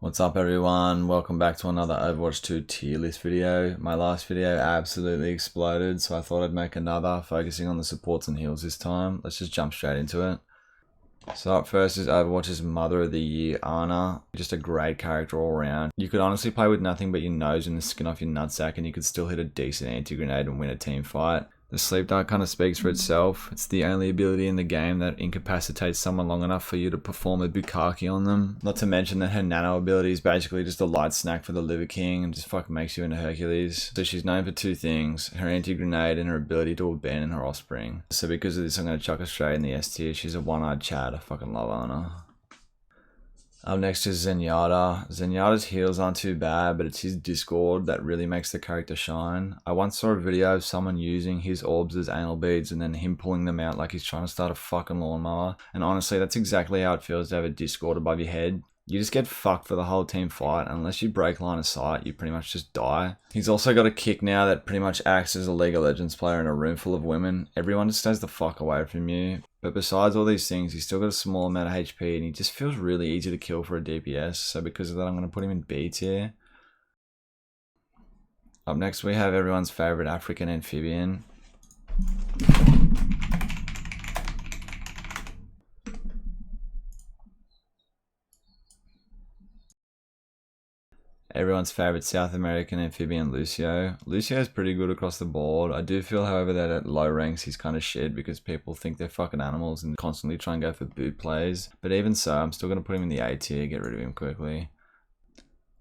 What's up everyone, welcome back to another Overwatch 2 tier list video. My last video absolutely exploded, so I thought I'd make another, focusing on the supports and heals this time. Let's just jump straight into it. So up first is Overwatch's Mother of the Year, Ana. Just a great character all around. You could honestly play with nothing but your nose and the skin off your nutsack and you could still hit a decent anti-grenade and win a team fight. The sleep dart kind of speaks for itself. It's the only ability in the game that incapacitates someone long enough for you to perform a bukkake on them. Not to mention that her nano ability is basically just a light snack for the Liver King and just fucking makes you into Hercules. So she's known for two things, her anti-grenade and her ability to abandon her offspring. So because of this I'm going to chuck her straight in the S tier. She's a one-eyed Chad. I fucking love Ana. Up next is Zenyatta. Zenyatta's heals aren't too bad, but it's his Discord that really makes the character shine. I once saw a video of someone using his orbs as anal beads and then him pulling them out like he's trying to start a fucking lawnmower. And honestly, that's exactly how it feels to have a Discord above your head. You just get fucked for the whole team fight. Unless you break line of sight, you pretty much just die. He's also got a kick now that pretty much acts as a League of Legends player in a room full of women. Everyone just stays the fuck away from you. But besides all these things, he's still got a small amount of HP and he just feels really easy to kill for a DPS. So because of that, I'm going to put him in B tier. Up next, we have everyone's favorite African amphibian. Everyone's favorite South American amphibian, Lucio. Lucio is pretty good across the board. I do feel, however, that at low ranks he's kind of shit because people think they're fucking animals and constantly try and go for boot plays. But even so, I'm still going to put him in the A tier, get rid of him quickly.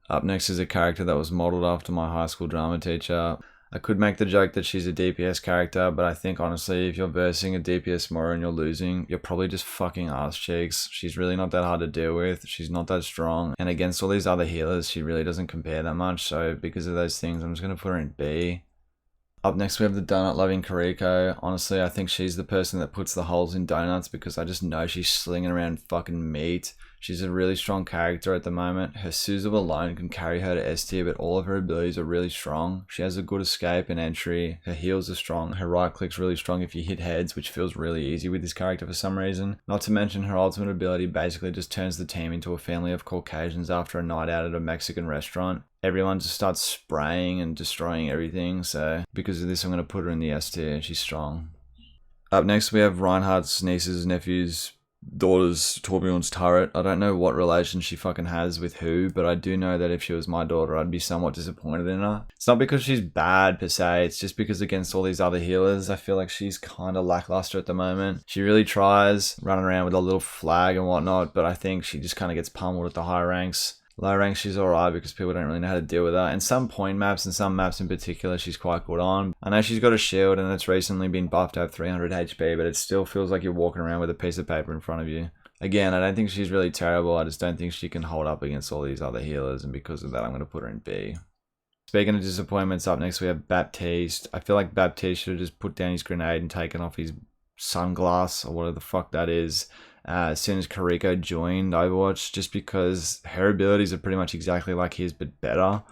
Up next is a character that was modelled after my high school drama teacher. I could make the joke that she's a DPS character, but I think honestly, if you're versing a DPS Mora and you're losing, you're probably just fucking ass cheeks. She's really not that hard to deal with. She's not that strong. And against all these other healers, she really doesn't compare that much. So because of those things, I'm just going to put her in B. Up next, we have the donut-loving Kiriko. Honestly, I think she's the person that puts the holes in donuts because I just know she's slinging around fucking meat. She's a really strong character at the moment. Her Suzu alone can carry her to S tier, but all of her abilities are really strong. She has a good escape and entry. Her heals are strong. Her right click's really strong if you hit heads, which feels really easy with this character for some reason. Not to mention her ultimate ability basically just turns the team into a family of Caucasians after a night out at a Mexican restaurant. Everyone just starts spraying and destroying everything, so because of this I'm going to put her in the S tier. She's strong. Up next we have Reinhardt's niece's nephew's daughter's Torbjorn's turret. I don't know what relation she fucking has with who, but I do know that if she was my daughter I'd be somewhat disappointed in her. It's not because she's bad per se, it's just because against all these other healers I feel like she's kind of lackluster at the moment. She really tries running around with a little flag and whatnot, but I think she just kind of gets pummeled at the high ranks. Low rank she's alright because people don't really know how to deal with her. And some point maps and some maps in particular she's quite good on. I know she's got a shield and it's recently been buffed to have 300 HP, but it still feels like you're walking around with a piece of paper in front of you. Again, I don't think she's really terrible, I just don't think she can hold up against all these other healers, and because of that I'm going to put her in B. Speaking of disappointments, up next we have Baptiste. I feel like Baptiste should have just put down his grenade and taken off his sunglass or whatever the fuck that is. As soon as Kiriko joined Overwatch, just because her abilities are pretty much exactly like his but better.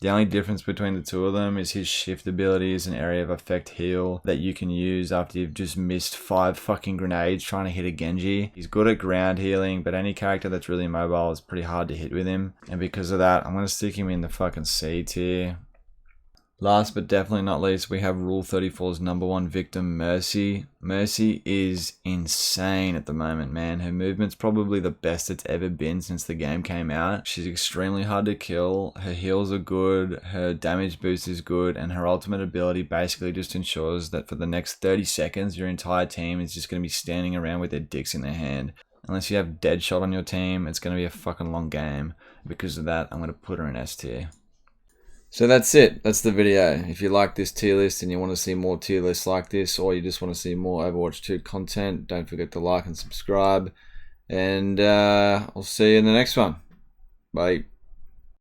The only difference between the two of them is his shift ability is an area of effect heal that you can use after you've just missed 5 fucking grenades trying to hit a Genji. He's good at ground healing, but any character that's really mobile is pretty hard to hit with him. And because of that, I'm going to stick him in the fucking C tier. Last but definitely not least, we have Rule 34's #1 victim, Mercy. Mercy is insane at the moment, man. Her movement's probably the best it's ever been since the game came out. She's extremely hard to kill, her heals are good, her damage boost is good, and her ultimate ability basically just ensures that for the next 30 seconds, your entire team is just going to be standing around with their dicks in their hand. Unless you have Deadshot on your team, it's going to be a fucking long game. Because of that, I'm going to put her in S tier. So that's it. That's the video. If you like this tier list and you want to see more tier lists like this, or you just want to see more Overwatch 2 content, don't forget to like and subscribe. And I'll see you in the next one. Bye.